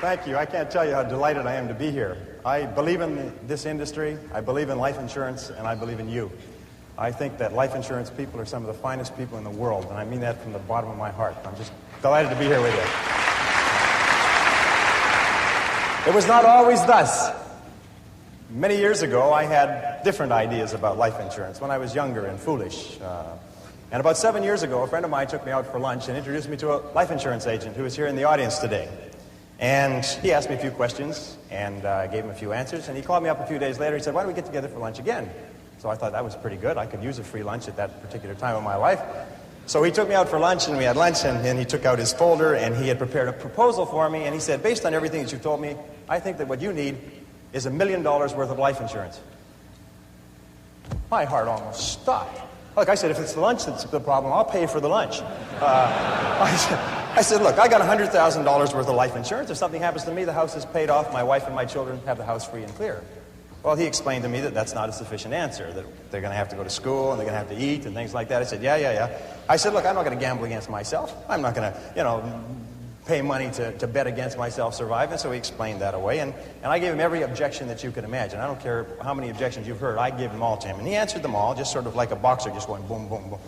Thank you. I can't tell you how delighted I am to be here. I believe in this industry, I believe in life insurance, and I believe in you. I think that life insurance people are some of the finest people in the world, and I mean that from the bottom of my heart. I'm just delighted to be here with you. It was not always thus. Many years ago, I had different ideas about life insurance when I was younger and foolish. And about 7 years ago, a friend of mine took me out for lunch and introduced me to a life insurance agent who is here in the audience today. And he asked me a few questions, and I gave him a few answers, and he called me up a few days later. He said, "Why don't we get together for lunch again?" So I thought that was pretty good. I could use a free lunch at that particular time of my life. So he took me out for lunch, and we had lunch, and then he took out his folder, and he had prepared a proposal for me, and he said, "Based on everything that you've told me, I think that what you need is $1 million worth of life insurance." My heart almost stopped. Look, I said, if it's the lunch that's the problem, I'll pay for the lunch. I said, look, I got $100,000 worth of life insurance. If something happens to me, the house is paid off. My wife and my children have the house free and clear. Well, he explained to me that that's not a sufficient answer, that they're going to have to go to school and they're going to have to eat and things like that. I said, yeah. I said, look, I'm not going to gamble against myself. I'm not going to, pay money to bet against myself surviving. So he explained that away. And I gave him every objection that you could imagine. I don't care how many objections you've heard. I gave them all to him. And he answered them all, just sort of like a boxer, just going boom, boom, boom.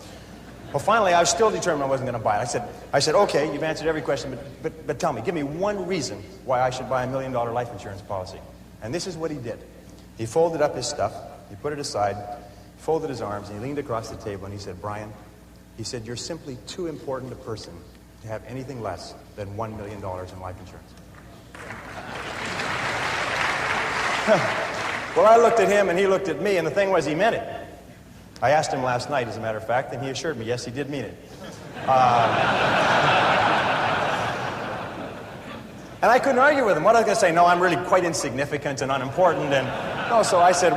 Well, finally, I was still determined I wasn't going to buy it. I said, okay, you've answered every question, but tell me, give me one reason why I should buy $1 million life insurance policy. And this is what he did. He folded up his stuff, he put it aside, folded his arms, and he leaned across the table, and he said, "Brian," he said, "you're simply too important a person to have anything less than $1 million in life insurance." Well, I looked at him, and he looked at me, and the thing was, he meant it. I asked him last night, as a matter of fact, and he assured me, yes, he did mean it. And I couldn't argue with him. What I was going to say? No, I'm really quite insignificant and unimportant. And no, so I said,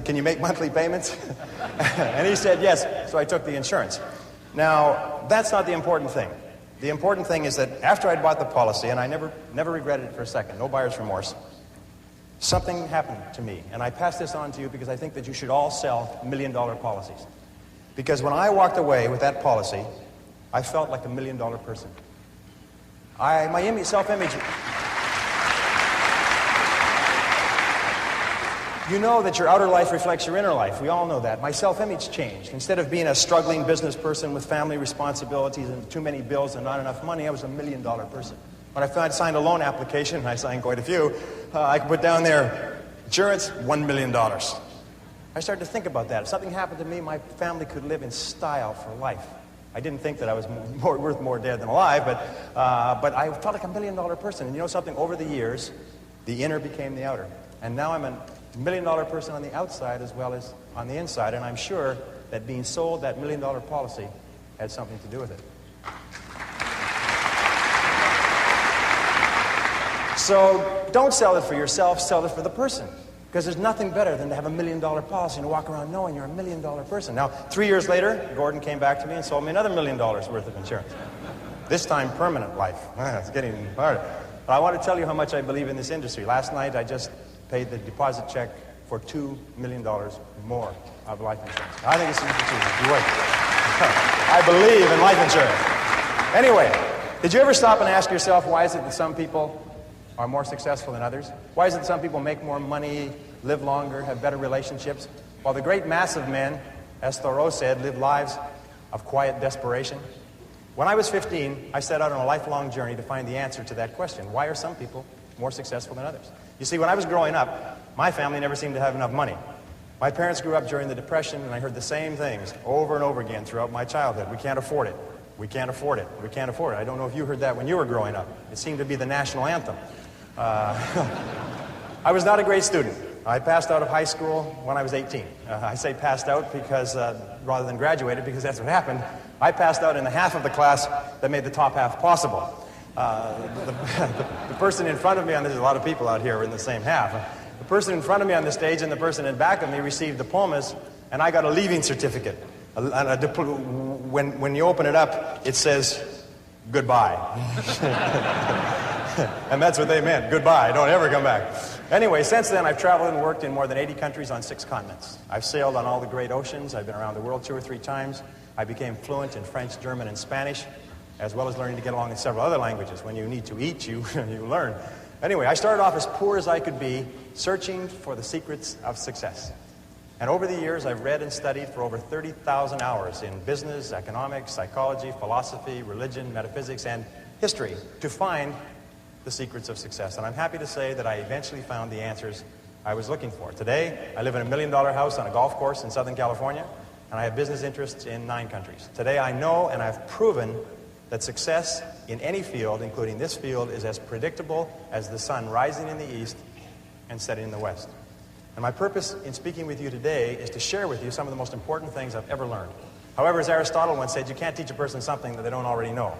can you make monthly payments? And he said, yes. So I took the insurance. Now, that's not the important thing. The important thing is that after I'd bought the policy, and I never regretted it for a second, no buyer's remorse, something happened to me. And I pass this on to you because I think that you should all sell $1 million policies. Because when I walked away with that policy, I felt like $1 million person. My self-image... You know that your outer life reflects your inner life. We all know that. My self-image changed. Instead of being a struggling business person with family responsibilities and too many bills and not enough money, I was $1 million person. When I signed a loan application, and I signed quite a few, I could put down there, insurance, $1 million. I started to think about that. If something happened to me, my family could live in style for life. I didn't think that I was worth more dead than alive, but I felt like $1 million person. And you know something? Over the years, the inner became the outer. And now I'm $1 million person on the outside as well as on the inside. And I'm sure that being sold that $1 million policy had something to do with it. So don't sell it for yourself, sell it for the person. Because there's nothing better than to have $1 million policy and to walk around knowing you're $1 million person. Now, 3 years later, Gordon came back to me and sold me another $1 million worth of insurance. This time, permanent life. It's getting harder. But I want to tell you how much I believe in this industry. Last night, I just paid the deposit check for $2 million more of life insurance. I think it's an opportunity. I believe in life insurance. Anyway, did you ever stop and ask yourself, why is it that some people are more successful than others? Why is it that some people make more money, live longer, have better relationships, while the great mass of men, as Thoreau said, live lives of quiet desperation? When I was 15, I set out on a lifelong journey to find the answer to that question. Why are some people more successful than others? You see, when I was growing up, my family never seemed to have enough money. My parents grew up during the Depression, and I heard the same things over and over again throughout my childhood. We can't afford it. We can't afford it. We can't afford it. I don't know if you heard that when you were growing up. It seemed to be the national anthem. I was not a great student. I passed out of high school when I was 18. I say passed out because, rather than graduated, because that's what happened. I passed out in the half of the class that made the top half possible. The person in front of me, and there's a lot of people out here in the same half. The person in front of me on the stage and the person in back of me received diplomas, and I got a leaving certificate. When you open it up, it says, goodbye. And that's what they meant, goodbye, don't ever come back. Anyway, since then I've traveled and worked in more than 80 countries on 6 continents. I've sailed on all the great oceans. I've been around the world 2 or 3 times. I became fluent in French, German, and Spanish. as well as learning to get along in several other languages. When you need to eat, you learn. Anyway, I started off as poor as I could be, searching for the secrets of success. And over the years, I've read and studied for over 30,000 hours in business, economics, psychology, philosophy, religion, metaphysics, and history to find the secrets of success. And I'm happy to say that I eventually found the answers I was looking for. Today, I live in a $1 million house on a golf course in Southern California, and I have business interests in 9 countries. Today, I know and I've proven that success in any field, including this field, is as predictable as the sun rising in the east and setting in the west. And my purpose in speaking with you today is to share with you some of the most important things I've ever learned. However, as Aristotle once said, you can't teach a person something that they don't already know.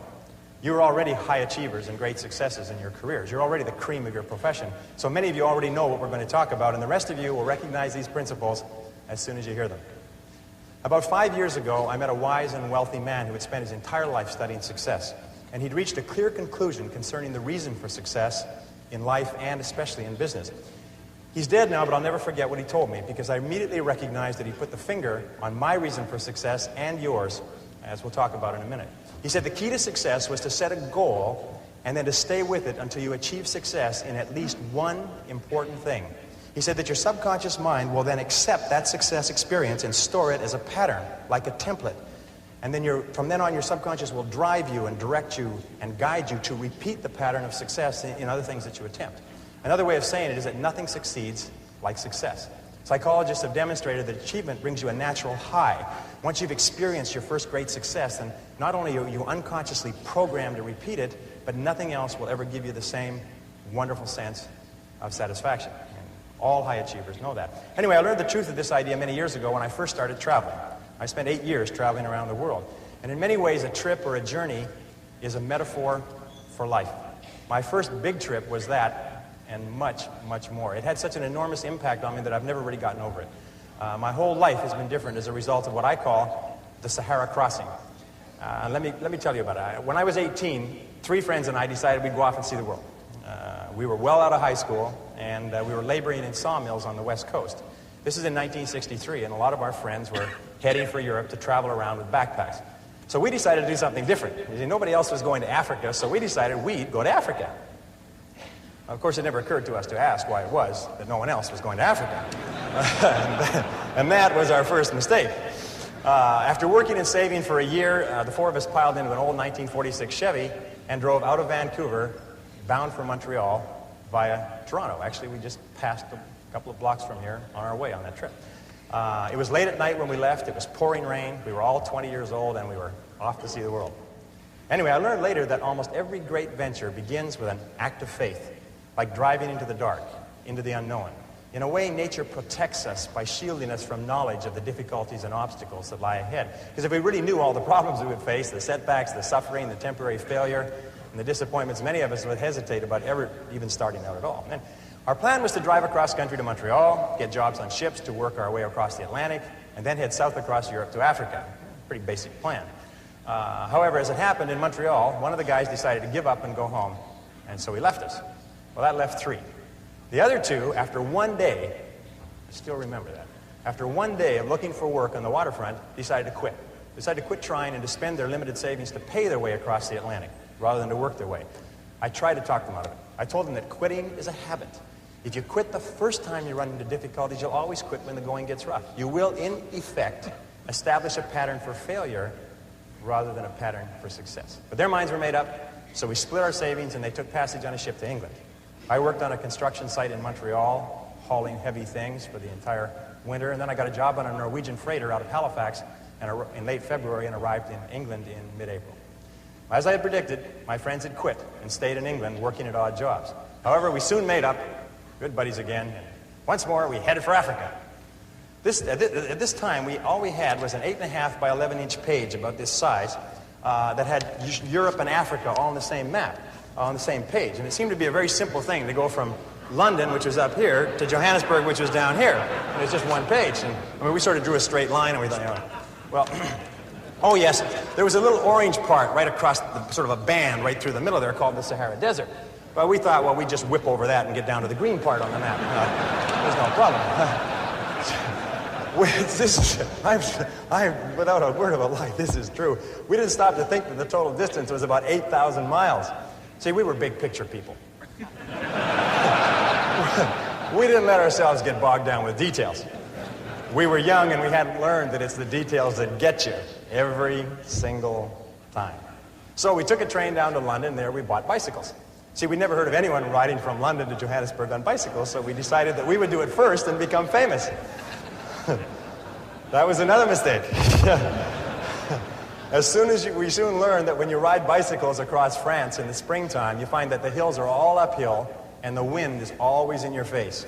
You're already high achievers and great successes in your careers. You're already the cream of your profession. So many of you already know what we're going to talk about, and the rest of you will recognize these principles as soon as you hear them. About 5 years ago, I met a wise and wealthy man who had spent his entire life studying success. And he'd reached a clear conclusion concerning the reason for success in life and especially in business. He's dead now, but I'll never forget what he told me, because I immediately recognized that he put the finger on my reason for success and yours, as we'll talk about in a minute. He said the key to success was to set a goal and then to stay with it until you achieve success in at least one important thing. He said that your subconscious mind will then accept that success experience and store it as a pattern, like a template. And then from then on, your subconscious will drive you and direct you and guide you to repeat the pattern of success in other things that you attempt. Another way of saying it is that nothing succeeds like success. Psychologists have demonstrated that achievement brings you a natural high. Once you've experienced your first great success, then not only are you unconsciously programmed to repeat it, but nothing else will ever give you the same wonderful sense of satisfaction. And all high achievers know that. Anyway, I learned the truth of this idea many years ago when I first started traveling. I spent 8 years traveling around the world. And in many ways, a trip or a journey is a metaphor for life. My first big trip was that, and much, much more. It had such an enormous impact on me that I've never really gotten over it. My whole life has been different as a result of what I call the Sahara Crossing. Let me tell you about it. When I was 18, 3 friends and I decided we'd go off and see the world. We were well out of high school, and we were laboring in sawmills on the West Coast. This is in 1963, and a lot of our friends were heading for Europe to travel around with backpacks. So we decided to do something different. You see, nobody else was going to Africa, so we decided we'd go to Africa. Of course, it never occurred to us to ask why it was that no one else was going to Africa. And that was our first mistake. After working and saving for a year, the 4 of us piled into an old 1946 Chevy and drove out of Vancouver, bound for Montreal via Toronto. Actually, we just passed a couple of blocks from here on our way on that trip. It was late at night when we left. It was pouring rain. We were all 20 years old, and we were off to see the world. Anyway, I learned later that almost every great venture begins with an act of faith, like driving into the dark, into the unknown. In a way, nature protects us by shielding us from knowledge of the difficulties and obstacles that lie ahead. Because if we really knew all the problems we would face, the setbacks, the suffering, the temporary failure, and the disappointments, many of us would hesitate about ever even starting out at all. And our plan was to drive across country to Montreal, get jobs on ships to work our way across the Atlantic, and then head south across Europe to Africa. Pretty basic plan. However, as it happened in Montreal, one of the guys decided to give up and go home, and so he left us. Well, that left 3. The other 2, after one day, I still remember that, after one day of looking for work on the waterfront, decided to quit. Decided to quit trying and to spend their limited savings to pay their way across the Atlantic, rather than to work their way. I tried to talk them out of it. I told them that quitting is a habit. If you quit the first time you run into difficulties, you'll always quit when the going gets rough. You will, in effect, establish a pattern for failure rather than a pattern for success. But their minds were made up, so we split our savings and they took passage on a ship to England. I worked on a construction site in Montreal, hauling heavy things for the entire winter, and then I got a job on a Norwegian freighter out of Halifax in late February and arrived in England in mid-April. As I had predicted, my friends had quit and stayed in England working at odd jobs. However, we soon made up, good buddies again, and once more we headed for Africa. At this time, all we had was an 8.5 by 11-inch page about this size that had Europe and Africa all on the same map, on the same page. And it seemed to be a very simple thing to go from London, which was up here, to Johannesburg, which was down here. And it's just one page. And I mean, we sort of drew a straight line, and we thought, well, oh yes, there was a little orange part right across sort of a band right through the middle there called the Sahara Desert. But we thought, well, we'd just whip over that and get down to the green part on the map. There's no problem. Without a word of a lie, this is true. We didn't stop to think that the total distance was about 8,000 miles. See, we were big picture people. We didn't let ourselves get bogged down with details. We were young and we hadn't learned that it's the details that get you every single time. So we took a train down to London. There we bought bicycles. See, we'd never heard of anyone riding from London to Johannesburg on bicycles, so we decided that we would do it first and become famous. That was another mistake. We soon learned that when you ride bicycles across France in the springtime, you find that the hills are all uphill and the wind is always in your face.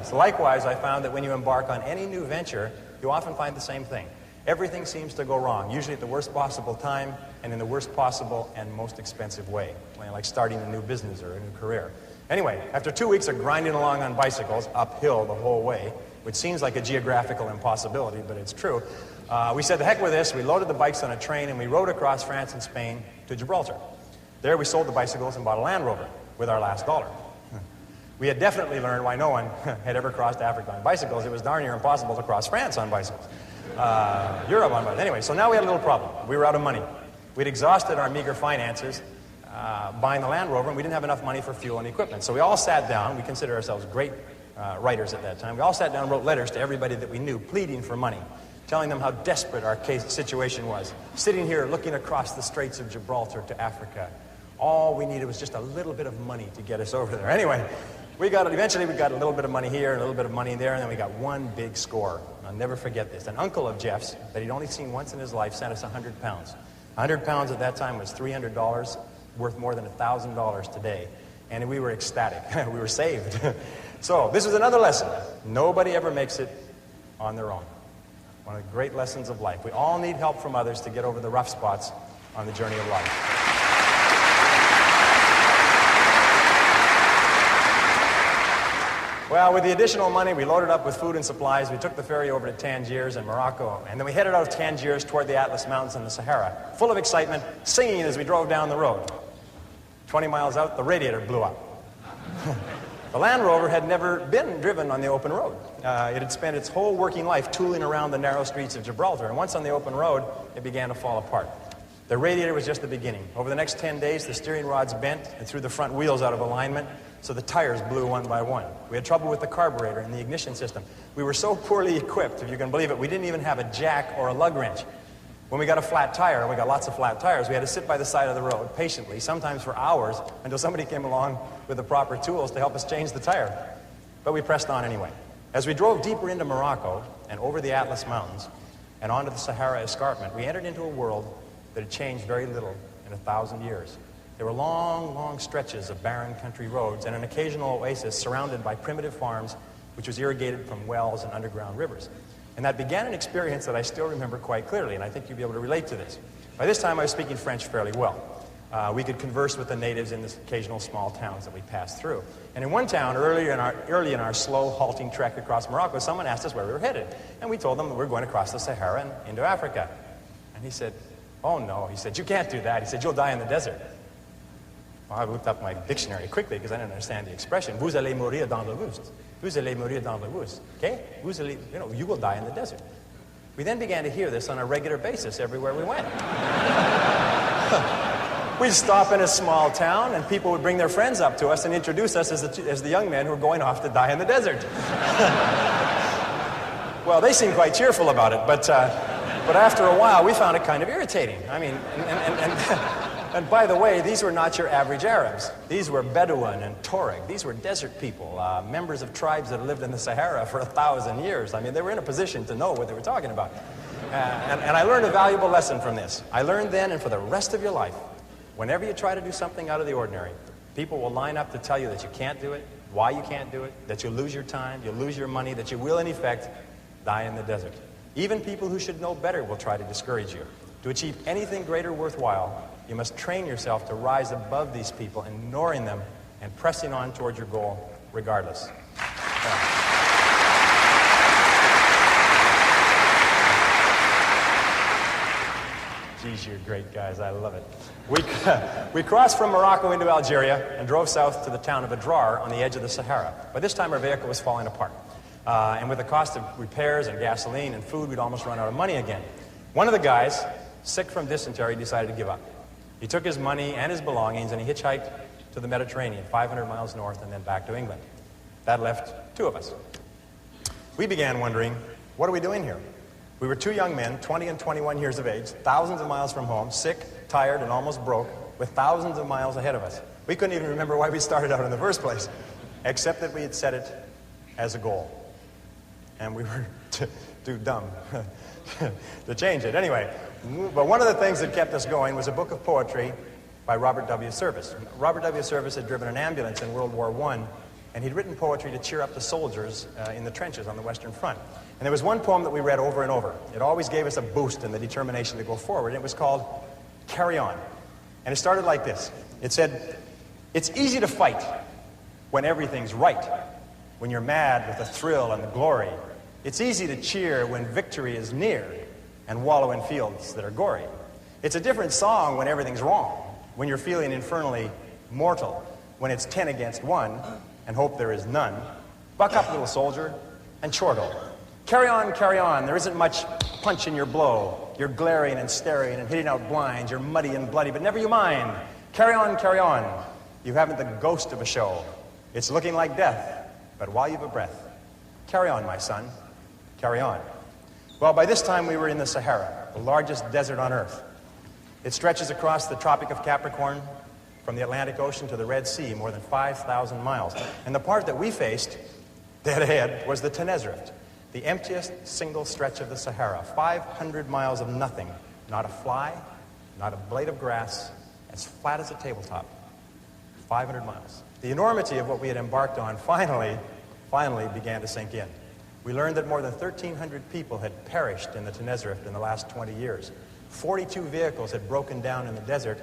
So likewise, I found that when you embark on any new venture, you often find the same thing. Everything seems to go wrong, usually at the worst possible time and in the worst possible and most expensive way, like starting a new business or a new career. Anyway, after 2 weeks of grinding along on bicycles, uphill the whole way, which seems like a geographical impossibility, but it's true, we said, the heck with this. We loaded the bikes on a train and we rode across France and Spain to Gibraltar. There we sold the bicycles and bought a Land Rover with our last dollar. We had definitely learned why no one had ever crossed Africa on bicycles. It was darn near impossible to cross France on bicycles. Europe on bicycles. Anyway, so now we had a little problem. We were out of money. We'd exhausted our meager finances buying the Land Rover, and we didn't have enough money for fuel and equipment. So we all sat down. We considered ourselves great writers at that time. We all sat down and wrote letters to everybody that we knew, pleading for money, telling them how desperate our situation was. Sitting here looking across the Straits of Gibraltar to Africa. All we needed was just a little bit of money to get us over there. Anyway, eventually we got a little bit of money here and a little bit of money there, and then we got one big score. I'll never forget this. An uncle of Jeff's that he'd only seen once in his life sent us 100 pounds. 100 pounds at that time was $300, worth more than $1,000 today. And we were ecstatic. We were saved. So this was another lesson. Nobody ever makes it on their own. One of the great lessons of life. We all need help from others to get over the rough spots on the journey of life. Well, with the additional money, we loaded up with food and supplies. We took the ferry over to Tangiers in Morocco, and then we headed out of Tangiers toward the Atlas Mountains and the Sahara, full of excitement, singing as we drove down the road. 20 miles out, the radiator blew up. The Land Rover had never been driven on the open road. It had spent its whole working life tooling around the narrow streets of Gibraltar, and once on the open road, it began to fall apart. The radiator was just the beginning. Over the next 10 days, the steering rods bent and threw the front wheels out of alignment, so the tires blew one by one. We had trouble with the carburetor and the ignition system. We were so poorly equipped, if you can believe it, we didn't even have a jack or a lug wrench. When we got a flat tire, and we got lots of flat tires, we had to sit by the side of the road patiently, sometimes for hours, until somebody came along with the proper tools to help us change the tire. But we pressed on anyway. As we drove deeper into Morocco and over the Atlas Mountains and onto the Sahara Escarpment, we entered into a world that had changed very little in 1,000 years. There were long, long stretches of barren country roads and an occasional oasis surrounded by primitive farms, which was irrigated from wells and underground rivers. And that began an experience that I still remember quite clearly, and I think you'll be able to relate to this. By this time, I was speaking French fairly well. We could converse with the natives in the occasional small towns that we passed through. And in one town, early in our slow, halting trek across Morocco, someone asked us where we were headed. And we told them that we were going across the Sahara and into Africa. And he said, "Oh, no." He said, "You can't do that." He said, "You'll die in the desert." Well, I looked up my dictionary quickly because I didn't understand the expression. Vous allez mourir dans le buste. Vous allez mourir dans le buste. Okay? Vous allez, you will die in the desert. We then began to hear this on a regular basis everywhere we went. We'd stop in a small town, and people would bring their friends up to us and introduce us as the young men who were going off to die in the desert. Well, they seemed quite cheerful about it, but after a while, we found it kind of irritating. I mean, and by the way, these were not your average Arabs. These were Bedouin and Tuareg. These were desert people, members of tribes that lived in the Sahara for 1,000 years. I mean, they were in a position to know what they were talking about. And I learned a valuable lesson from this. I learned then, and for the rest of your life, whenever you try to do something out of the ordinary, people will line up to tell you that you can't do it, why you can't do it, that you'll lose your time, you'll lose your money, that you will, in effect, die in the desert. Even people who should know better will try to discourage you. To achieve anything greater worthwhile, you must train yourself to rise above these people, ignoring them and pressing on towards your goal regardless. Geez, you're great guys. I love it. We crossed from Morocco into Algeria and drove south to the town of Adrar on the edge of the Sahara. By this time, our vehicle was falling apart. And with the cost of repairs and gasoline and food, we'd almost run out of money again. One of the guys, sick from dysentery, decided to give up. He took his money and his belongings and he hitchhiked to the Mediterranean, 500 miles north and then back to England. That left two of us. We began wondering, what are we doing here? We were two young men, 20 and 21 years of age, thousands of miles from home, sick, tired, and almost broke, with thousands of miles ahead of us. We couldn't even remember why we started out in the first place, except that we had set it as a goal. And we were too dumb to change it. Anyway, but one of the things that kept us going was a book of poetry by Robert W. Service. Robert W. Service had driven an ambulance in World War I, and he'd written poetry to cheer up the soldiers in the trenches on the Western Front. And there was one poem that we read over and over. It always gave us a boost in the determination to go forward. And it was called Carry On. And it started like this. It said, "It's easy to fight when everything's right, when you're mad with the thrill and the glory. It's easy to cheer when victory is near and wallow in fields that are gory. It's a different song when everything's wrong, when you're feeling infernally mortal, when it's 10 against 1 and hope there is none. Buck up, little soldier, and chortle. Carry on, there isn't much punch in your blow. You're glaring and staring and hitting out blinds. You're muddy and bloody, but never you mind. Carry on. You haven't the ghost of a show. It's looking like death, but while you've a breath, carry on, my son, carry on." Well, by this time we were in the Sahara, the largest desert on Earth. It stretches across the Tropic of Capricorn from the Atlantic Ocean to the Red Sea, more than 5,000 miles. And the part that we faced, dead ahead, was the Tenerife, the emptiest single stretch of the Sahara. 500 miles of nothing, not a fly, not a blade of grass, as flat as a tabletop. 500 miles. The enormity of what we had embarked on finally began to sink in. We learned that more than 1,300 people had perished in the Tenerife in the last 20 years. 42 vehicles had broken down in the desert,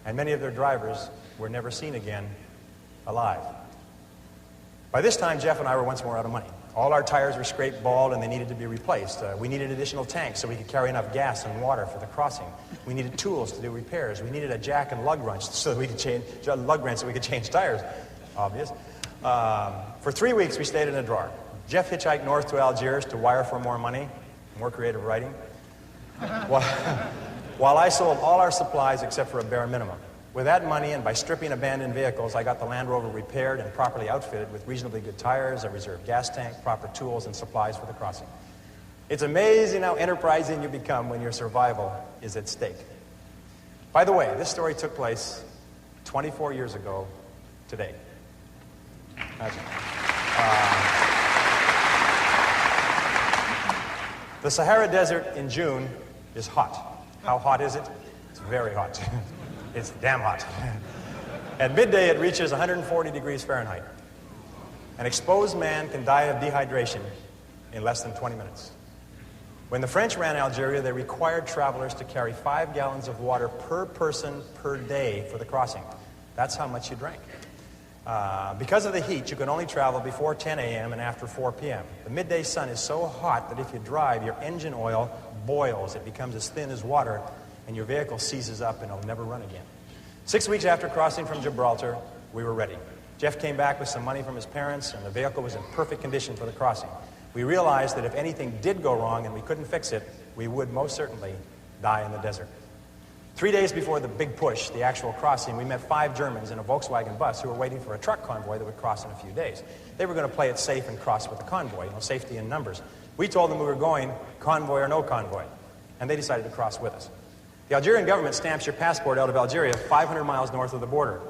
and many of their drivers were never seen again alive. By this time, Jeff and I were once more out of money. All our tires were scraped bald and they needed to be replaced. We needed additional tanks so we could carry enough gas and water for the crossing. We needed tools to do repairs. We needed a jack and lug wrench so that we could change tires. Obvious. For 3 weeks we stayed in a drawer. Jeff hitchhiked north to Algiers to wire for more money, more creative writing, while I sold all our supplies except for a bare minimum. With that money and by stripping abandoned vehicles, I got the Land Rover repaired and properly outfitted with reasonably good tires, a reserve gas tank, proper tools, and supplies for the crossing. It's amazing how enterprising you become when your survival is at stake. By the way, this story took place 24 years ago today. Imagine. The Sahara Desert in June is hot. How hot is it? It's very hot. It's damn hot. At midday, it reaches 140 degrees Fahrenheit. An exposed man can die of dehydration in less than 20 minutes. When the French ran Algeria, they required travelers to carry 5 gallons of water per person per day for the crossing. That's how much you drank. Because of the heat, you can only travel before 10 a.m. and after 4 p.m. The midday sun is so hot that if you drive, your engine oil boils. It becomes as thin as water, and your vehicle seizes up and it'll never run again. 6 weeks after crossing from Gibraltar, we were ready. Jeff came back with some money from his parents, and the vehicle was in perfect condition for the crossing. We realized that if anything did go wrong and we couldn't fix it, we would most certainly die in the desert. 3 days before the big push, the actual crossing, we met 5 Germans in a Volkswagen bus who were waiting for a truck convoy that would cross in a few days. They were going to play it safe and cross with the convoy, safety in numbers. We told them we were going, convoy or no convoy, and they decided to cross with us. The Algerian government stamps your passport out of Algeria 500 miles north of the border.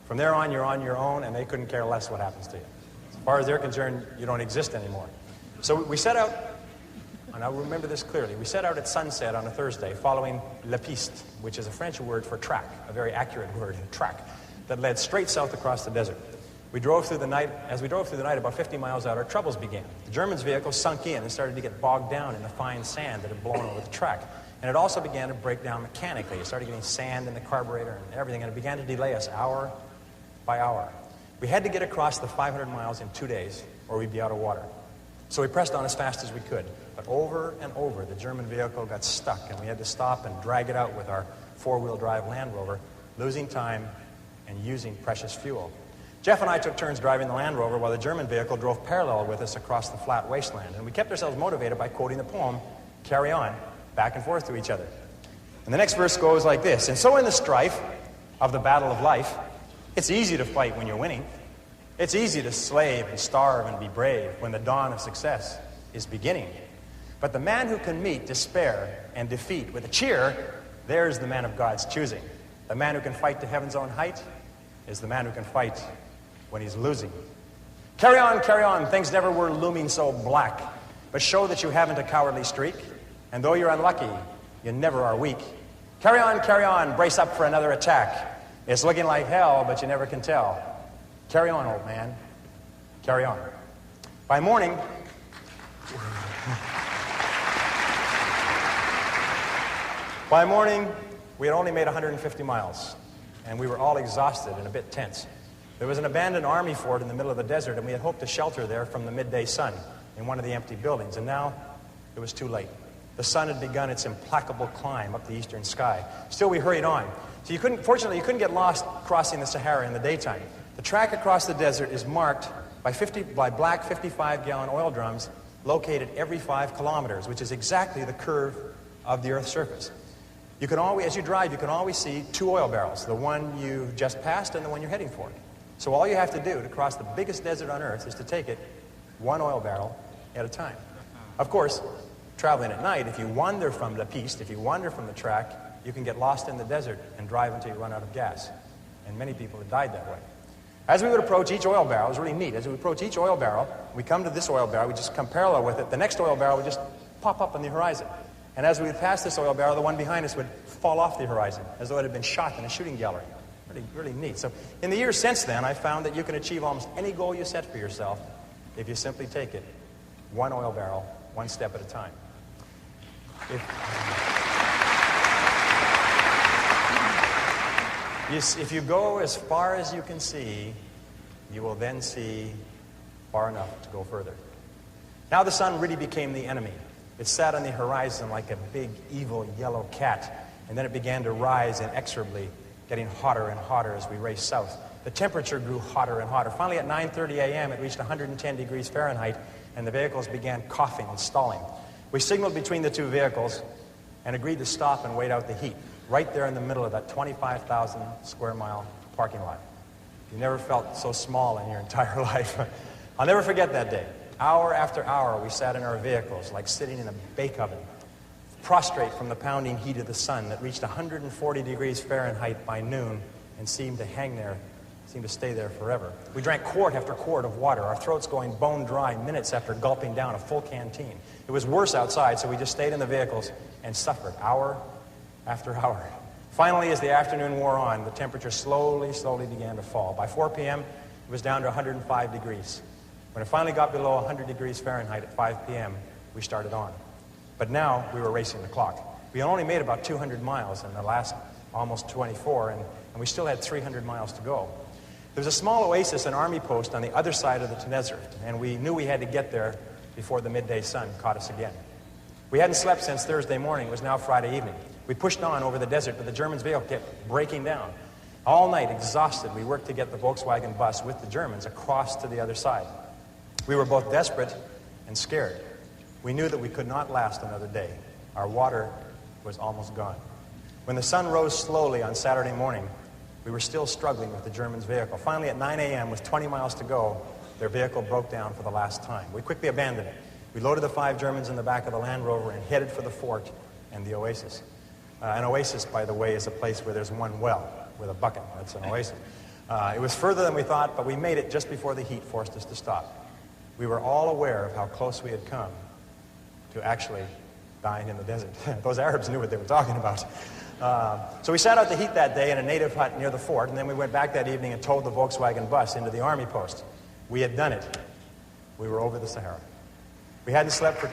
From there on, you're on your own, and they couldn't care less what happens to you. As far as they're concerned, you don't exist anymore. So we set out, and I remember this clearly, we set out at sunset on a Thursday following La Piste, which is a French word for track, a very accurate word, track, that led straight south across the desert. We drove through the night. As we drove through the night, about 50 miles out, our troubles began. The Germans' vehicle sunk in and started to get bogged down in the fine sand that had blown over the track. And it also began to break down mechanically. It started getting sand in the carburetor and everything, and it began to delay us hour by hour. We had to get across the 500 miles in 2 days, or we'd be out of water. So we pressed on as fast as we could. But over and over, the German vehicle got stuck, and we had to stop and drag it out with our four-wheel drive Land Rover, losing time and using precious fuel. Jeff and I took turns driving the Land Rover while the German vehicle drove parallel with us across the flat wasteland. And we kept ourselves motivated by quoting the poem, Carry On, back and forth to each other. And the next verse goes like this: And so in the strife of the battle of life, it's easy to fight when you're winning. It's easy to slave and starve and be brave when the dawn of success is beginning. But the man who can meet despair and defeat with a cheer, there's the man of God's choosing. The man who can fight to heaven's own height is the man who can fight when he's losing. Carry on, things never were looming so black, but show that you haven't a cowardly streak, and though you're unlucky, you never are weak. Carry on, brace up for another attack. It's looking like hell, but you never can tell. Carry on, old man, carry on. By morning, we had only made 150 miles, and we were all exhausted and a bit tense. There was an abandoned army fort in the middle of the desert, and we had hoped to shelter there from the midday sun in one of the empty buildings, and now it was too late. The sun had begun its implacable climb up the eastern sky. Still, we hurried on. So fortunately, you couldn't get lost crossing the Sahara in the daytime. The track across the desert is marked by black 55-gallon oil drums located every 5 kilometers, which is exactly the curve of the Earth's surface. You can always, as you drive, you can always see 2 oil barrels, the one you just passed and the one you're heading for. So all you have to do to cross the biggest desert on Earth is to take it 1 oil barrel at a time. Of course, traveling at night, if you wander from the piste, if you wander from the track, you can get lost in the desert and drive until you run out of gas. And many people have died that way. As we would approach each oil barrel, it was really neat. As we approach each oil barrel, we come to this oil barrel, we just come parallel with it. The next oil barrel would just pop up on the horizon. And as we would pass this oil barrel, the one behind us would fall off the horizon, as though it had been shot in a shooting gallery. Really neat. So in the years since then, I found that you can achieve almost any goal you set for yourself if you simply take it 1 oil barrel, 1 step at a time. If you go as far as you can see, you will then see far enough to go further. Now the sun really became the enemy. It sat on the horizon like a big, evil, yellow cat, and then it began to rise inexorably, getting hotter and hotter as we raced south. The temperature grew hotter and hotter. Finally, at 9:30 a.m., it reached 110 degrees Fahrenheit, and the vehicles began coughing and stalling. We signaled between the 2 vehicles and agreed to stop and wait out the heat, right there in the middle of that 25,000 square mile parking lot. You never felt so small in your entire life. I'll never forget that day. Hour after hour, we sat in our vehicles like sitting in a bake oven, prostrate from the pounding heat of the sun that reached 140 degrees Fahrenheit by noon and seemed to hang there, seemed to stay there forever. We drank quart after quart of water, our throats going bone dry minutes after gulping down a full canteen. It was worse outside, so we just stayed in the vehicles and suffered hour after hour. Finally, as the afternoon wore on, the temperature slowly began to fall. By 4 p.m., it was down to 105 degrees. When it finally got below 100 degrees Fahrenheit at 5 p.m., we started on. But now we were racing the clock. We only made about 200 miles in the last almost 24, and we still had 300 miles to go. There was a small oasis, an army post on the other side of the desert, and we knew we had to get there before the midday sun caught us again. We hadn't slept since Thursday morning. It was now Friday evening. We pushed on over the desert, but the Germans' vehicle kept breaking down. All night, exhausted, we worked to get the Volkswagen bus with the Germans across to the other side. We were both desperate and scared. We knew that we could not last another day. Our water was almost gone. When the sun rose slowly on Saturday morning, we were still struggling with the Germans' vehicle. Finally, at 9 a.m., with 20 miles to go, their vehicle broke down for the last time. We quickly abandoned it. We loaded the 5 Germans in the back of the Land Rover and headed for the fort and the oasis. An oasis, by the way, is a place where there's one well with a bucket. That's an oasis. It was further than we thought, but we made it just before the heat forced us to stop. We were all aware of how close we had come to actually dying in the desert. Those Arabs knew what they were talking about. So we sat out the heat that day in a native hut near the fort, and then we went back that evening and towed the Volkswagen bus into the army post. We had done it. We were over the Sahara. We hadn't slept for...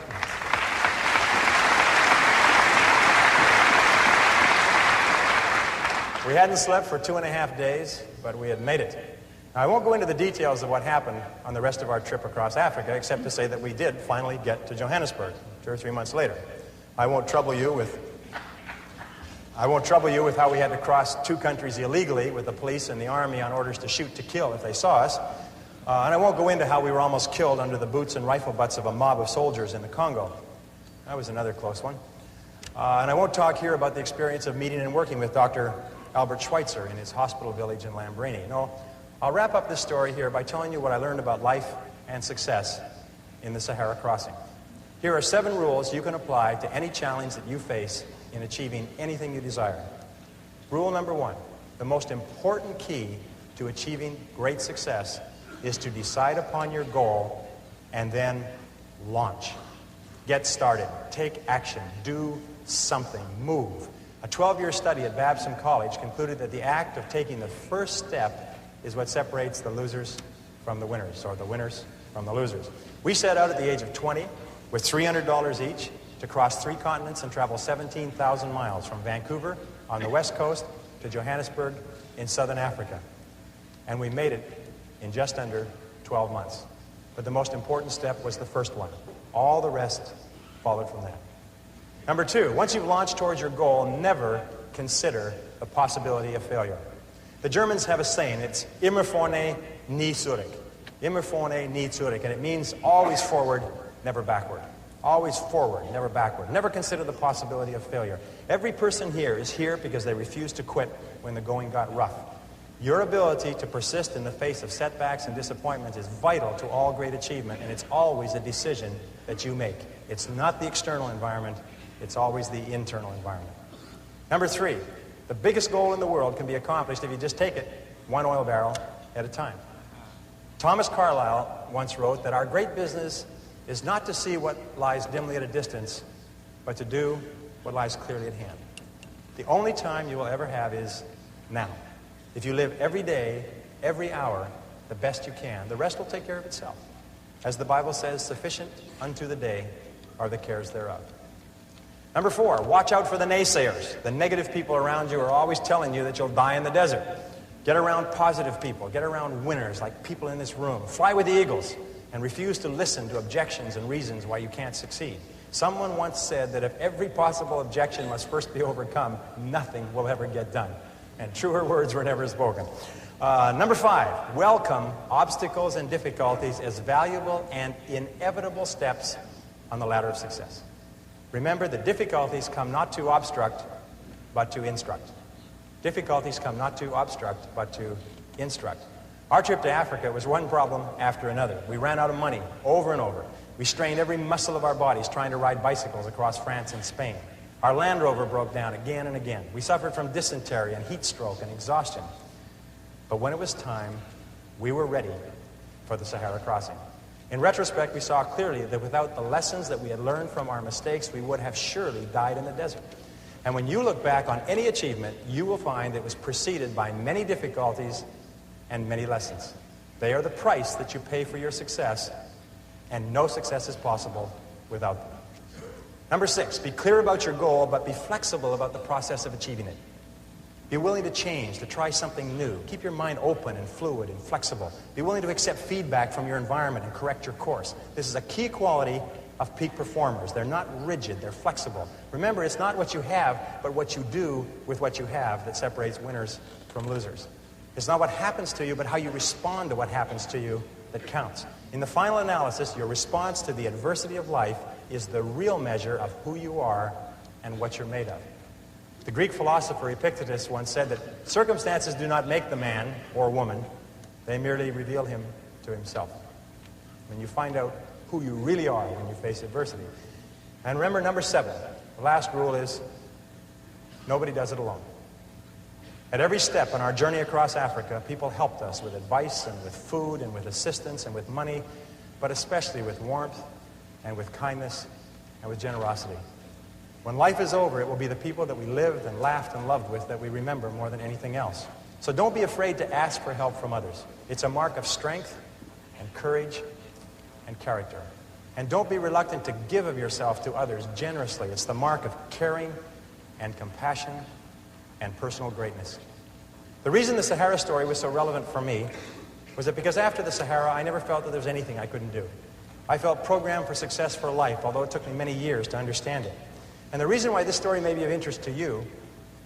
We hadn't slept for 2.5 days, but we had made it. Now, I won't go into the details of what happened on the rest of our trip across Africa, except to say that we did finally get to Johannesburg 2 or 3 months later. I won't trouble you with I won't trouble you with how we had to cross 2 countries illegally with the police and the army on orders to shoot to kill if they saw us. And I won't go into how we were almost killed under the boots and rifle butts of a mob of soldiers in the Congo. That was another close one. And I won't talk here about the experience of meeting and working with Dr. Albert Schweitzer in his hospital village in Lamborghini. No, I'll wrap up this story here by telling you what I learned about life and success in the Sahara crossing. Here are 7 rules you can apply to any challenge that you face in achieving anything you desire. Rule number 1, the most important key to achieving great success is to decide upon your goal and then launch. Get started, take action, do something, move. A 12-year study at Babson College concluded that the act of taking the first step is what separates the losers from the winners, or the winners from the losers. We set out at the age of 20 with $300 each to cross 3 continents and travel 17,000 miles from Vancouver on the west coast to Johannesburg in southern Africa. And we made it in just under 12 months. But the most important step was the first one. All the rest followed from that. Number 2, once you've launched towards your goal, never consider the possibility of failure. The Germans have a saying, it's immer vorne, nie zurück. Immer vorne, nie zurück. And it means always forward, never backward. Always forward, never backward. Never consider the possibility of failure. Every person here is here because they refused to quit when the going got rough. Your ability to persist in the face of setbacks and disappointments is vital to all great achievement, and it's always a decision that you make. It's not the external environment, it's always the internal environment. Number 3, the biggest goal in the world can be accomplished if you just take it 1 oil barrel at a time. Thomas Carlyle once wrote that our great business is not to see what lies dimly at a distance, but to do what lies clearly at hand. The only time you will ever have is now. If you live every day, every hour, the best you can, the rest will take care of itself. As the Bible says, sufficient unto the day are the cares thereof. Number 4, watch out for the naysayers. The negative people around you are always telling you that you'll die in the desert. Get around positive people. Get around winners like people in this room. Fly with the eagles and refuse to listen to objections and reasons why you can't succeed. Someone once said that if every possible objection must first be overcome, nothing will ever get done. And truer words were never spoken. Number 5, welcome obstacles and difficulties as valuable and inevitable steps on the ladder of success. Remember, the difficulties come not to obstruct, but to instruct. Difficulties come not to obstruct, but to instruct. Our trip to Africa was one problem after another. We ran out of money over and over. We strained every muscle of our bodies trying to ride bicycles across France and Spain. Our Land Rover broke down again and again. We suffered from dysentery and heat stroke and exhaustion. But when it was time, we were ready for the Sahara crossing. In retrospect, we saw clearly that without the lessons that we had learned from our mistakes, we would have surely died in the desert. And when you look back on any achievement, you will find it was preceded by many difficulties and many lessons. They are the price that you pay for your success, and no success is possible without them. Number 6, be clear about your goal, but be flexible about the process of achieving it. Be willing to change, to try something new. Keep your mind open and fluid and flexible. Be willing to accept feedback from your environment and correct your course. This is a key quality of peak performers. They're not rigid, they're flexible. Remember, it's not what you have, but what you do with what you have that separates winners from losers. It's not what happens to you, but how you respond to what happens to you that counts. In the final analysis, your response to the adversity of life is the real measure of who you are and what you're made of. The Greek philosopher Epictetus once said that circumstances do not make the man or woman, they merely reveal him to himself. When you find out who you really are when you face adversity. And remember, number 7, the last rule is, nobody does it alone. At every step on our journey across Africa, people helped us with advice and with food and with assistance and with money, but especially with warmth and with kindness and with generosity. When life is over, it will be the people that we lived and laughed and loved with that we remember more than anything else. So don't be afraid to ask for help from others. It's a mark of strength and courage and character. And don't be reluctant to give of yourself to others generously. It's the mark of caring and compassion and personal greatness. The reason the Sahara story was so relevant for me was that because after the Sahara, I never felt that there was anything I couldn't do. I felt programmed for success for life, although it took me many years to understand it. And the reason why this story may be of interest to you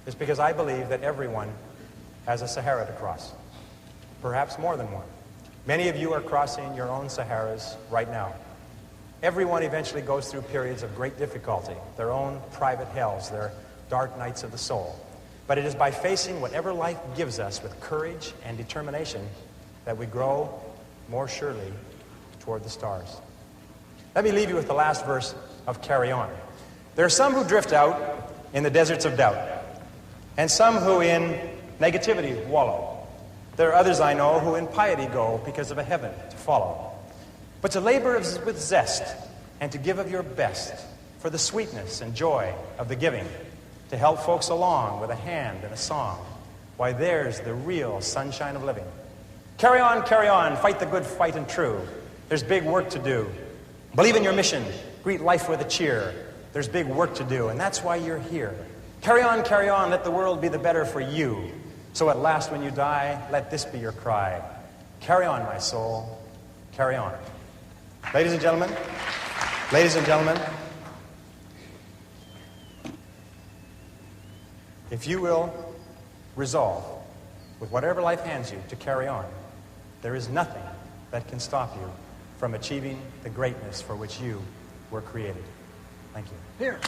is because I believe that everyone has a Sahara to cross, perhaps more than one. Many of you are crossing your own Saharas right now. Everyone eventually goes through periods of great difficulty, their own private hells, their dark nights of the soul. But it is by facing whatever life gives us with courage and determination that we grow more surely toward the stars. Let me leave you with the last verse of Carry On. There are some who drift out in the deserts of doubt, and some who in negativity wallow. There are others I know who in piety go because of a heaven to follow. But to labor with zest and to give of your best for the sweetness and joy of the giving, to help folks along with a hand and a song, why, there's the real sunshine of living. Carry on, fight the good fight and true. There's big work to do. Believe in your mission, greet life with a cheer. There's big work to do, and that's why you're here. Carry on, let the world be the better for you. So at last when you die, let this be your cry. Carry on, my soul, carry on. Ladies and gentlemen, if you will resolve, with whatever life hands you, to carry on, there is nothing that can stop you from achieving the greatness for which you were created. Thank you. Here.